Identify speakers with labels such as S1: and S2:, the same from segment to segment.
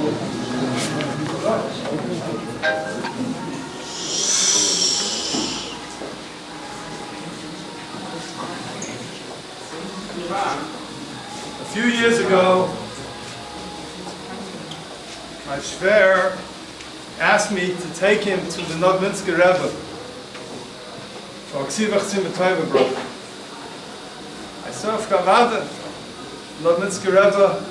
S1: A few years ago, my shver asked me to take him to the Novominsker Rebbe for Ksivach Tzimmetayva brother. I saw Fkavada, Novominsker Rebbe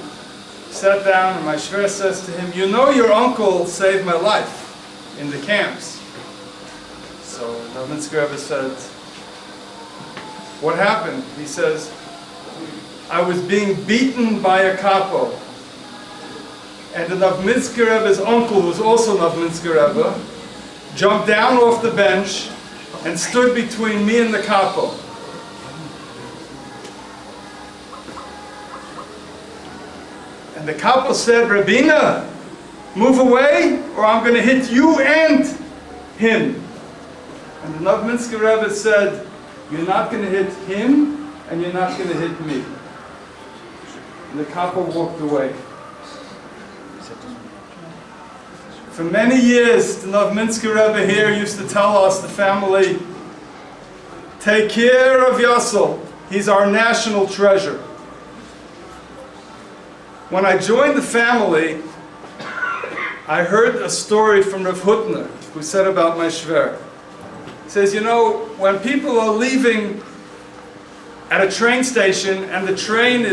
S1: sat down and my shver says to him, "You know your uncle saved my life in the camps." So Novominsker Rebbe said, "What happened?" He says, "I was being beaten by a capo. And the Novominsker Rebbe's uncle, who was also Novominsker Rebbe, jumped down off the bench and stood between me and the capo. And the capo said, 'Rabina, move away or I'm going to hit you and him.' And the Novominsker Rebbe said, 'You're not going to hit him and you're not going to hit me.' And the capo walked away. For many years, the Novominsker Rebbe here used to tell us, the family, take care of Yossel. He's our national treasure. When I joined the family, I heard a story from Rav Hutner, who said about my shver. He says, you know, when people are leaving at a train station and the train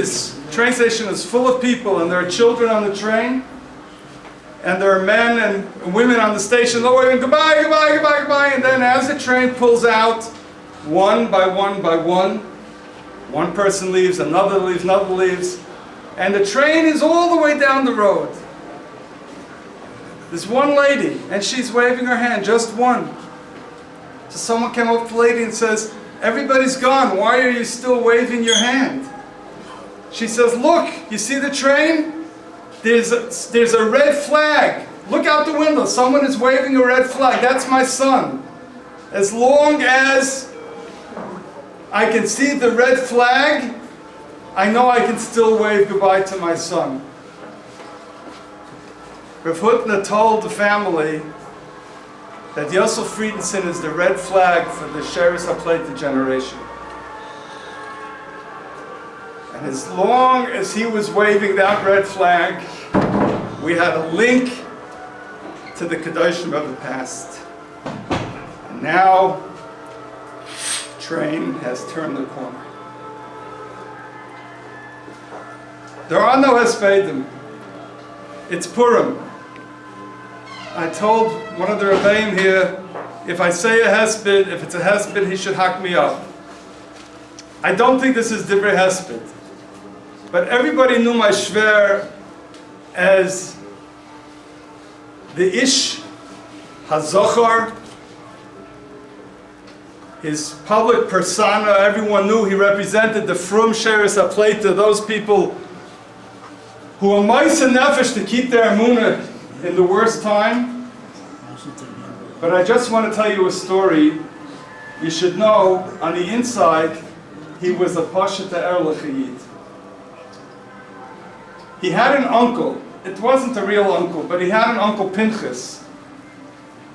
S1: station is full of people and there are children on the train and there are men and women on the station, oh, waving goodbye, goodbye, goodbye, goodbye, and then as the train pulls out, one by one by one person leaves, another leaves, and the train is all the way down the road. There's one lady, and she's waving her hand, just one. So someone came up to the lady and says, everybody's gone, why are you still waving your hand? She says, look, you see the train? There's a red flag. Look out the window, someone is waving a red flag. That's my son. As long as I can see the red flag, I know I can still wave goodbye to my son. Rav Hutner told the family that Yosef Friedenson is the red flag for the Sheres HaPleita generation. And as long as he was waving that red flag, we had a link to the Kedoshim of the past. And now, the train has turned the corner. There are no Hespedim. It's Purim. I told one of the Rebbeim here, if I say a Hesped, if it's a Hesped, he should hack me up. I don't think this is Divrei Hesped. But everybody knew my shver as the Ish HaZochar, his public persona. Everyone knew he represented the Frum Sheres HaPleita, those people who are Ma'aseh Nefesh to keep their emunah in the worst time. But I just want to tell you a story. You should know, on the inside, he was a Pashat Erlich Yid. He had an uncle. It wasn't a real uncle, but he had an uncle Pinchas,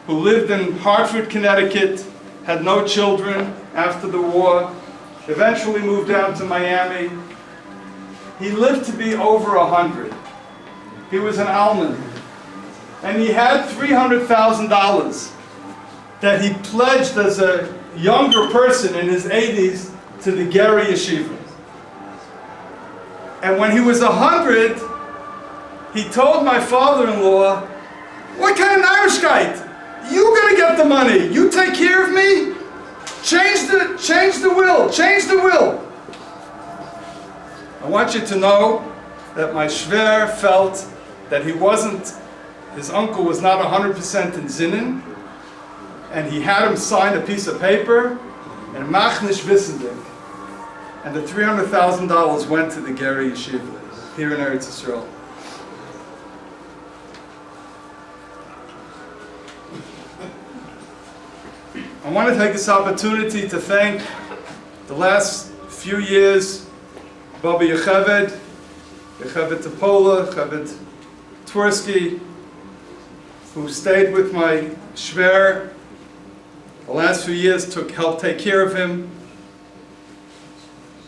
S1: who lived in Hartford, Connecticut, had no children after the war, eventually moved down to Miami. He lived to be over 100. He was an alman. And he had $300,000 that he pledged as a younger person in his 80s to the Geri Yeshiva. And when he was 100, he told my father-in-law, what kind of Narishkeit? You gonna get the money. You take care of me? Change the will. I want you to know that my shver felt that his uncle was not 100% in Zinin, and he had him sign a piece of paper, and machnish wissendig. And the $300,000 went to the Geri Yeshiva here in Eretz Yisrael. I want to take this opportunity to thank the last few years, Baba Yecheved Topola, Yecheved Twersky, who stayed with my shver the last few years, helped take care of him.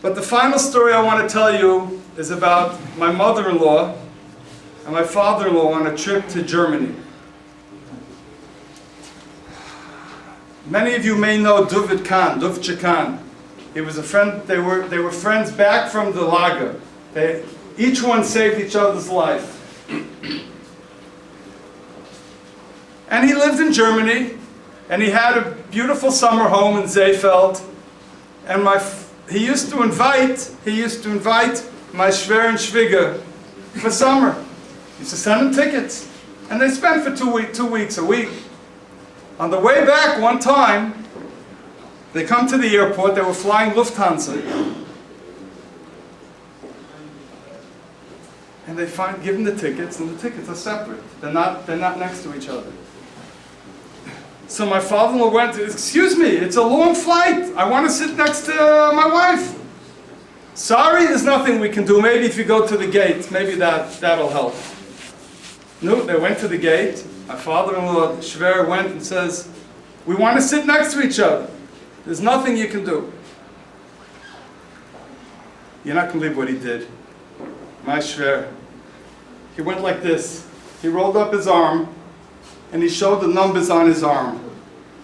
S1: But the final story I want to tell you is about my mother-in-law and my father-in-law on a trip to Germany. Many of you may know Duvche Khan. He was a friend. They were friends back from the lager. Each one saved each other's life. And he lived in Germany, and he had a beautiful summer home in Seefeld. And he used to invite my shver and shviga for summer. He used to send them tickets, and they spent for 2 weeks, a week. On the way back, one time, they come to the airport. They were flying Lufthansa, and they give them the tickets, and the tickets are separate. They're not next to each other. So my father-in-law went, "Excuse me, it's a long flight. I want to sit next to my wife." "Sorry, there's nothing we can do. Maybe if you go to the gate, maybe that'll help." No, they went to the gate. My father-in-law, shver, went and says, "We want to sit next to each other. There's nothing you can do." You're not going to believe what he did. My shver, he went like this. He rolled up his arm, and he showed the numbers on his arm.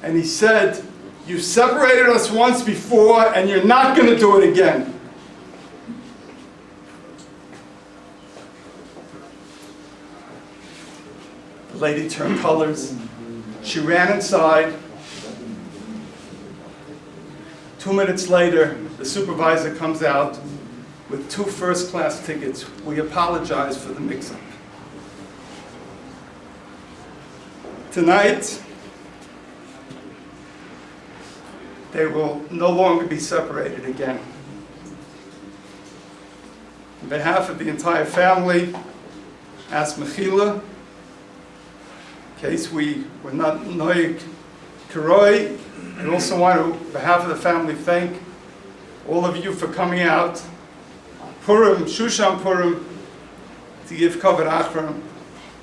S1: And he said, "You separated us once before, and you're not going to do it again." The lady turned colors. She ran inside. 2 minutes later, the supervisor comes out with 2 first-class tickets. "We apologize for the mix-up. Tonight, they will no longer be separated again." On behalf of the entire family, ask Mechila, in case we were not noyeg karoi. I also want to, on behalf of the family, thank all of you for coming out, Purim, Shushan Purim, to give kavod achron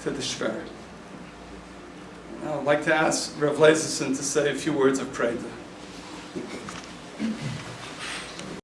S1: to the shver. I'd like to ask Rav Leisison to say a few words of prayer.